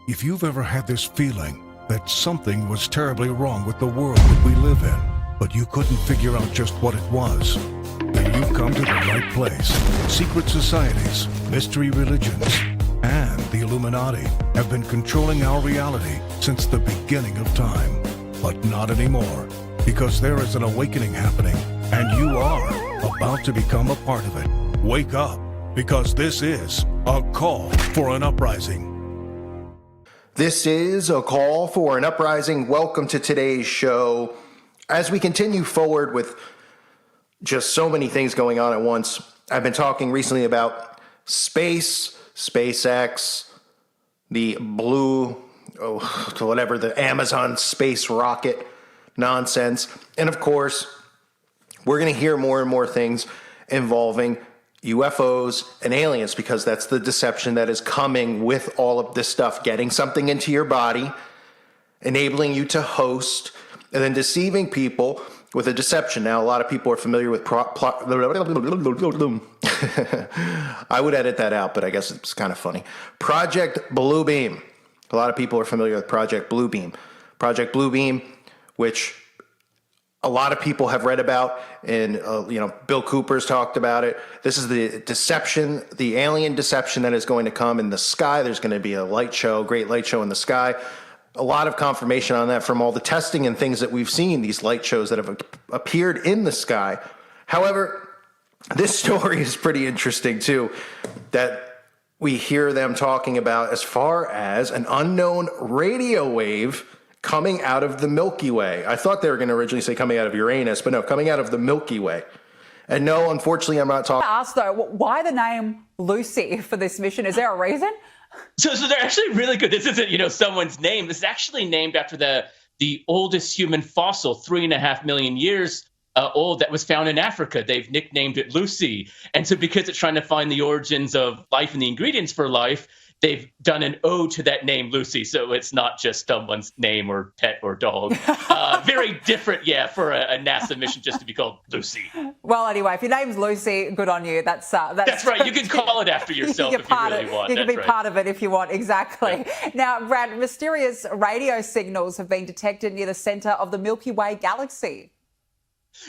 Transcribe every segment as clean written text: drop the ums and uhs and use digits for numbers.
If you've ever had this feeling that something was terribly wrong with the world that we live in, but you couldn't figure out just what it was, then you've come to the right place. Secret societies, mystery religions, and the Illuminati have been controlling our reality since the beginning of time. But not anymore, because there is an awakening happening, and you are about to become a part of it. Wake up, because this is a call for an uprising. This is a call for an uprising. Welcome to today's show. As we continue forward with just so many things going on at once, I've been talking recently about space, SpaceX, the the Amazon space rocket nonsense. And of course, we're going to hear more and more things involving UFOs and aliens, because that's the deception that is coming with all of this stuff, getting something into your body, enabling you to host, and then deceiving people with a deception. Now, a lot of people are familiar with I would edit that out, but I guess it's kind of funny. Project Bluebeam. A lot of people are familiar with Project Bluebeam. Project Bluebeam, which a lot of people have read about, and Bill Cooper's talked about it. This is the deception, the alien deception that is going to come in the sky. There's going to be a light show, great light show in the sky. A lot of confirmation on that from all the testing and things that we've seen, these light shows that have appeared in the sky. However, this story is pretty interesting too, that we hear them talking about as far as an unknown radio wave coming out of the Milky Way. I thought they were going to originally say coming out of Uranus, but no, coming out of the Milky Way. And no, unfortunately, I'm not talking. I asked though, why the name Lucy for this mission? Is there a reason? So they're actually really good. This isn't, someone's name. This is actually named after the oldest human fossil, 3.5 million years old, that was found in Africa. They've nicknamed it Lucy. And so because it's trying to find the origins of life and the ingredients for life, they've done an ode to that name, Lucy. So it's not just someone's name or pet or dog. Very different, for a NASA mission just to be called Lucy. Well, anyway, if your name's Lucy, good on you. That's right. You can call it after yourself if you really want. You can be part of it if you want, exactly. Yeah. Now, Brad, mysterious radio signals have been detected near the center of the Milky Way galaxy.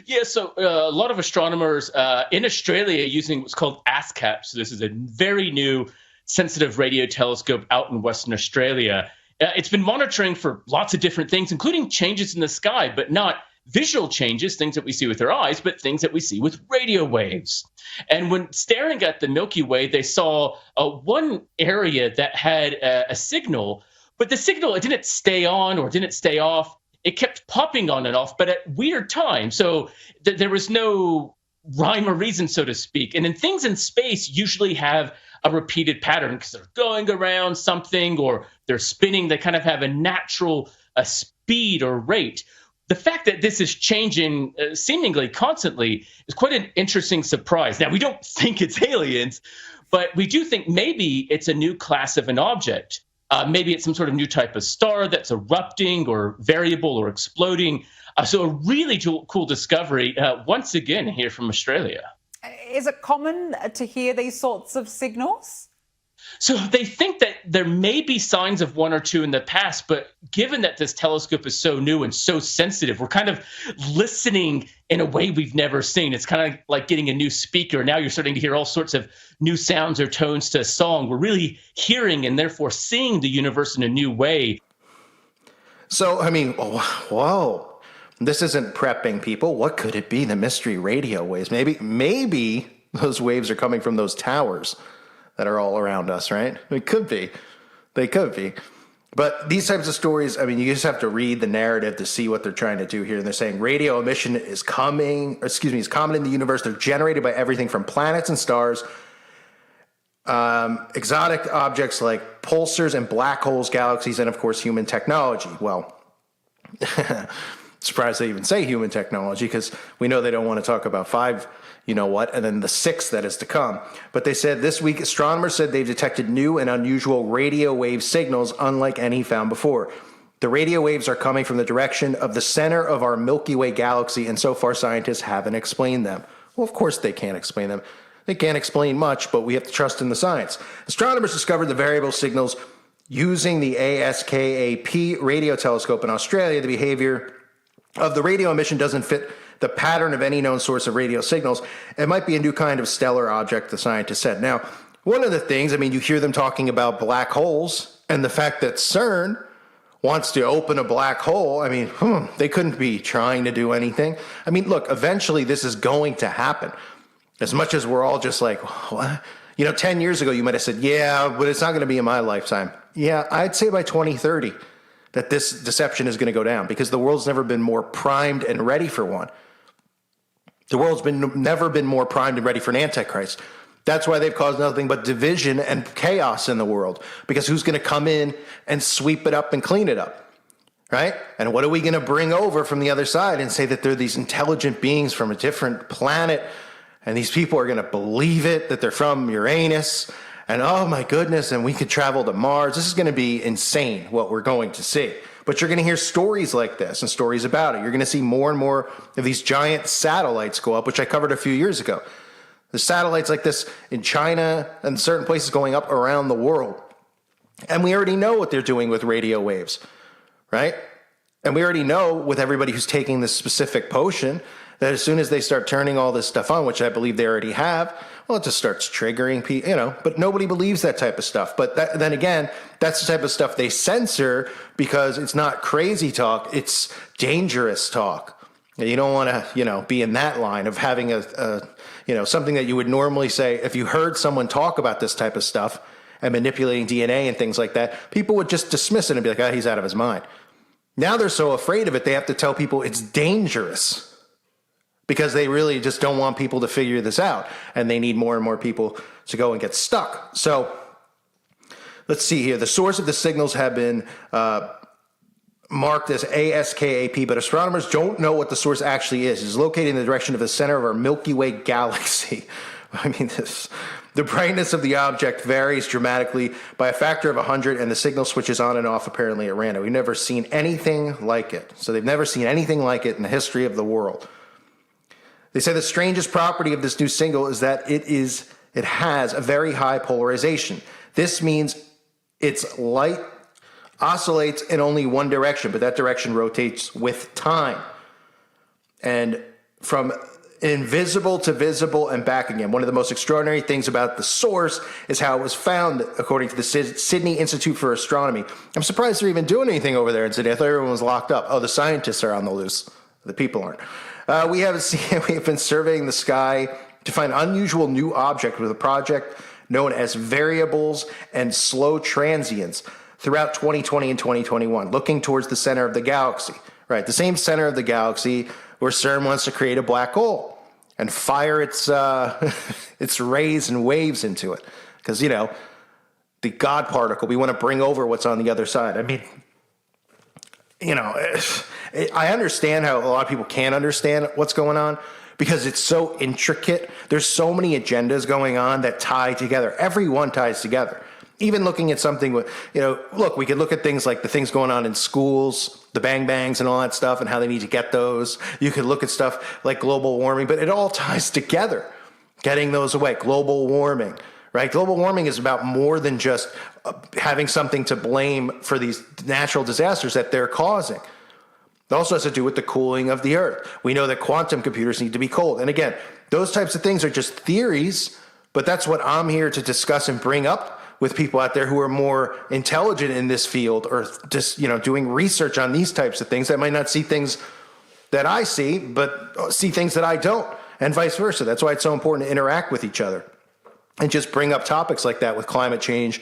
Yeah, so a lot of astronomers in Australia using what's called ASCAP. So this is a very new sensitive radio telescope out in Western Australia. It's been monitoring for lots of different things, including changes in the sky, but not visual changes, things that we see with our eyes, but things that we see with radio waves. And when staring at the Milky Way, they saw one area that had a signal, but the signal, it didn't stay on or didn't stay off. It kept popping on and off, but at weird times. So there was no rhyme or reason, so to speak. And then things in space usually have a repeated pattern because they're going around something or they're spinning. They kind of have a natural speed or rate. The fact that this is changing seemingly constantly is quite an interesting surprise. Now, we don't think it's aliens, but we do think maybe it's a new class of an object. Maybe it's some sort of new type of star that's erupting or variable or exploding. So a really cool discovery, once again, here from Australia. Is it common to hear these sorts of signals? So they think that there may be signs of one or two in the past, but given that this telescope is so new and so sensitive, we're kind of listening in a way we've never seen. It's kind of like getting a new speaker. Now you're starting to hear all sorts of new sounds or tones to a song. We're really hearing and therefore seeing the universe in a new way. So, I mean, whoa. This isn't prepping people. What could it be? The mystery radio waves. Maybe those waves are coming from those towers that are all around us, right? It could be. They could be. But these types of stories, I mean, you just have to read the narrative to see what they're trying to do here. And they're saying radio emission is common in the universe. They're generated by everything from planets and stars, exotic objects like pulsars and black holes, galaxies, and of course, human technology. Well, surprised they even say human technology, because we know they don't want to talk about 5, and then the 6 that is to come. But they said this week, astronomers said they've detected new and unusual radio wave signals unlike any found before. The radio waves are coming from the direction of the center of our Milky Way galaxy, and so far scientists haven't explained them. Well, of course they can't explain them. They can't explain much, but we have to trust in the science. Astronomers discovered the variable signals Using the ASKAP radio telescope in Australia, the behavior of the radio emission doesn't fit the pattern of any known source of radio signals. It might be a new kind of stellar object, the scientist said. Now, one of the things, I mean, you hear them talking about black holes and the fact that CERN wants to open a black hole. I mean, they couldn't be trying to do anything. I mean, look, eventually this is going to happen. As much as we're all just like, what? 10 years ago, you might have said, yeah, but it's not going to be in my lifetime. Yeah, I'd say by 2030 that this deception is going to go down because the world's never been more primed and ready for one. The world's never been more primed and ready for an antichrist. That's why they've caused nothing but division and chaos in the world, because who's going to come in and sweep it up and clean it up, right? And what are we going to bring over from the other side and say that they're these intelligent beings from a different planet, and these people are going to believe it, that they're from Uranus, and oh my goodness, and we could travel to Mars. This is going to be insane what we're going to see. But you're going to hear stories like this and stories about it. You're going to see more and more of these giant satellites go up, which I covered a few years ago. The satellites like this in China and certain places going up around the world. And we already know what they're doing with radio waves, right? And we already know with everybody who's taking this specific potion that as soon as they start turning all this stuff on, which I believe they already have, well, it just starts triggering people, but nobody believes that type of stuff. But then again, that's the type of stuff they censor because it's not crazy talk, it's dangerous talk. You don't want to, be in that line of having something that you would normally say if you heard someone talk about this type of stuff and manipulating DNA and things like that, people would just dismiss it and be like, he's out of his mind. Now they're so afraid of it, they have to tell people it's dangerous because they really just don't want people to figure this out, and they need more and more people to go and get stuck. So let's see here. The source of the signals have been marked as ASKAP, but astronomers don't know what the source actually is. It's located in the direction of the center of our Milky Way galaxy. I mean, the brightness of the object varies dramatically by a factor of 100, and the signal switches on and off apparently at random. We've never seen anything like it. So they've never seen anything like it in the history of the world. They say the strangest property of this new signal is that it has a very high polarization. This means its light oscillates in only one direction, but that direction rotates with time. And from invisible to visible and back again. One of the most extraordinary things about the source is how it was found, according to the Sydney Institute for Astronomy. I'm surprised they're even doing anything over there in Sydney. I thought everyone was locked up. Oh, the scientists are on the loose. The people aren't. We have been surveying the sky to find unusual new object with a project known as variables and slow transients throughout 2020 and 2021, looking towards the center of the galaxy, right? The same center of the galaxy where CERN wants to create a black hole and fire its rays and waves into it. Because, the God particle, we want to bring over what's on the other side. I mean, I understand how a lot of people can't understand what's going on because it's so intricate. There's so many agendas going on that tie together. Everyone ties together. Even looking at something with, look, we could look at things like the things going on in schools, the bang bangs and all that stuff and how they need to get those. You could look at stuff like global warming, but it all ties together. Getting those away, global warming, right? Global warming is about more than just having something to blame for these natural disasters that they're causing. It also has to do with the cooling of the earth. We know that quantum computers need to be cold. And again, those types of things are just theories, but that's what I'm here to discuss and bring up with people out there who are more intelligent in this field or just, doing research on these types of things that might not see things that I see, but see things that I don't, and vice versa. That's why it's so important to interact with each other and just bring up topics like that with climate change,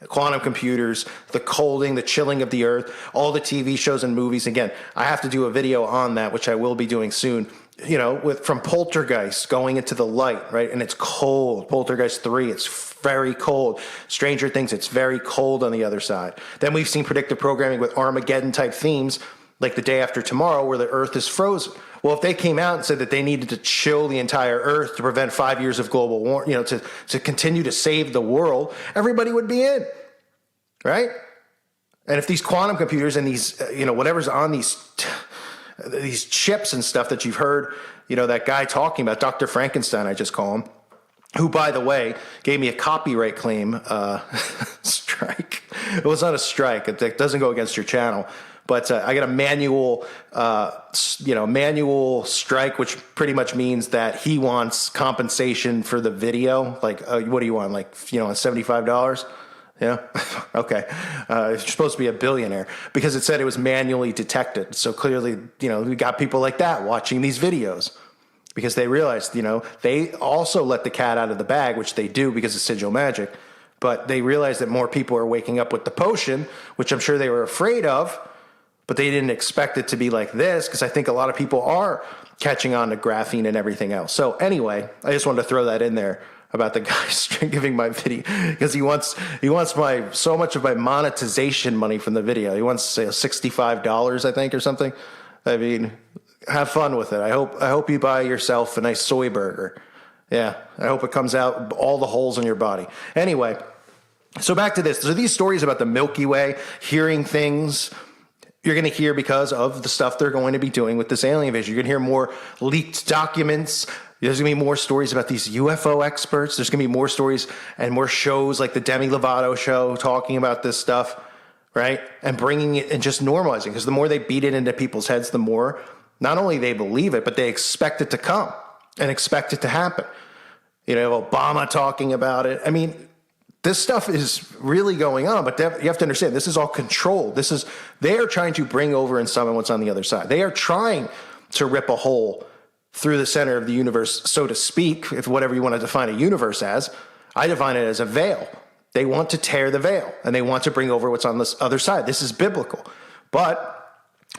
quantum computers, the colding, the chilling of the earth, all the TV shows and movies. Again, I have to do a video on that, which I will be doing soon, from Poltergeist going into the light, right? And it's cold. Poltergeist 3, it's very cold. Stranger Things, it's very cold on the other side. Then we've seen predictive programming with Armageddon type themes, like The Day After Tomorrow, where the earth is frozen. Well, if they came out and said that they needed to chill the entire earth to prevent 5 years of global warming, to continue to save the world, everybody would be in, right? And if these quantum computers and these, whatever's on these chips and stuff that you've heard, that guy talking about, Dr. Frankenstein, I just call him, who, by the way, gave me a copyright claim strike It was not a strike. It doesn't go against your channel. But I got a manual strike, which pretty much means that he wants compensation for the video. Like, what do you want? Like, $75? Yeah. Okay. You're supposed to be a billionaire because it said it was manually detected. So clearly, we got people like that watching these videos because they realized, they also let the cat out of the bag, which they do because of sigil magic. But they realized that more people are waking up with the potion, which I'm sure they were afraid of. But they didn't expect it to be like this because I think a lot of people are catching on to graphene and everything else. So anyway, I just wanted to throw that in there about the guy giving my video because he wants so much of my monetization money from the video. He wants say $65, I think, or something. I mean, have fun with it. I hope you buy yourself a nice soy burger. Yeah, I hope it comes out all the holes in your body. Anyway, so back to this. So these stories about the Milky Way, hearing things you're going to hear because of the stuff they're going to be doing with this alien invasion. You're going to hear more leaked documents. There's going to be more stories about these UFO experts. There's going to be more stories and more shows like the Demi Lovato show talking about this stuff, right? And bringing it and just normalizing, because the more they beat it into people's heads, the more not only they believe it, but they expect it to come and expect it to happen. Obama talking about it. I mean, this stuff is really going on, but you have to understand, this is all controlled. They are trying to bring over and summon what's on the other side. They are trying to rip a hole through the center of the universe, so to speak, if whatever you want to define a universe as. I define it as a veil. They want to tear the veil, and they want to bring over what's on this other side. This is biblical. But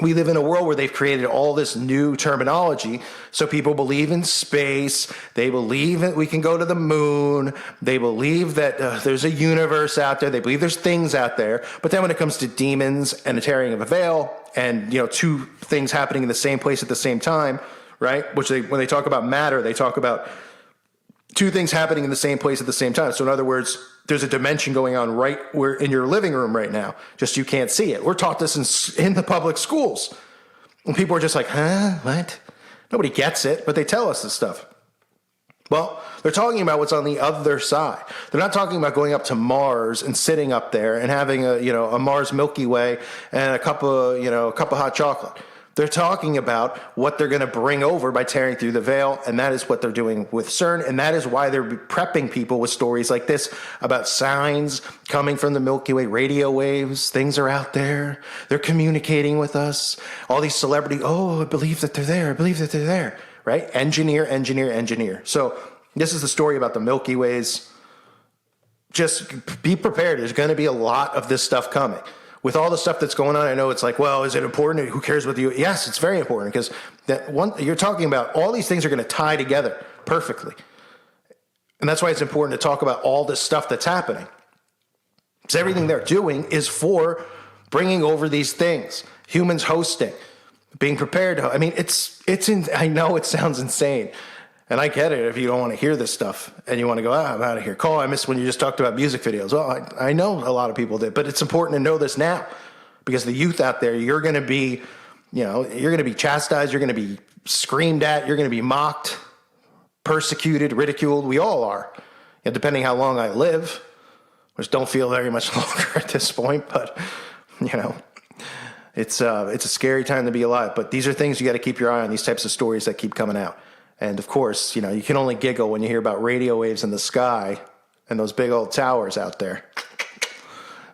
we live in a world where they've created all this new terminology. So people believe in space. They believe that we can go to the moon. They believe that there's a universe out there. They believe there's things out there. But then when it comes to demons and a tearing of a veil and, two things happening in the same place at the same time, right? When they talk about matter, they talk about two things happening in the same place at the same time. So in other words, there's a dimension going on right where in your living room right now. Just you can't see it. We're taught this in the public schools. And people are just like, huh? What? Nobody gets it, but they tell us this stuff. Well, they're talking about what's on the other side. They're not talking about going up to Mars and sitting up there and having a Mars Milky Way and a cup of hot chocolate. They're talking about what they're going to bring over by tearing through the veil, and that is what they're doing with CERN, and that is why they're prepping people with stories like this about signs coming from the Milky Way, radio waves, things are out there, they're communicating with us, all these celebrities, I believe that they're there, right? Engineer. So this is the story about the Milky Ways. Just be prepared. There's going to be a lot of this stuff coming. With all the stuff that's going on, I know it's like, well, is it important? Who cares what Yes, it's very important because you're talking about all these things are going to tie together perfectly. And that's why it's important to talk about all this stuff that's happening. Because everything they're doing is for bringing over these things, humans hosting, being prepared. I mean, I know it sounds insane. And I get it if you don't want to hear this stuff and you want to go, I'm out of here. Cole, I missed when you just talked about music videos. Well, I know a lot of people did, but it's important to know this now because the youth out there, you're going to be chastised. You're going to be screamed at. You're going to be mocked, persecuted, ridiculed. We all are. And depending how long I live, which don't feel very much longer at this point, but it's a scary time to be alive. But these are things you got to keep your eye on, these types of stories that keep coming out. And of course, you can only giggle when you hear about radio waves in the sky and those big old towers out there.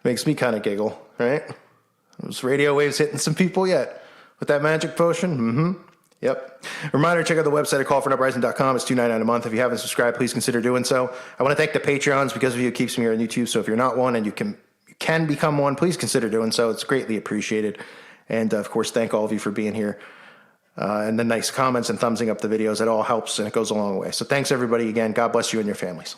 Makes me kind of giggle, right? Those radio waves hitting some people yet with that magic potion? Mm-hmm. Yep. Reminder, check out the website at callforuprising.com. It's $2.99 a month. If you haven't subscribed, please consider doing so. I want to thank the Patreons because of you. It keeps me here on YouTube. So if you're not one and you can become one, please consider doing so. It's greatly appreciated. And of course, thank all of you for being here. And the nice comments and thumbsing up the videos. It all helps and it goes a long way. So thanks everybody again. God bless you and your families.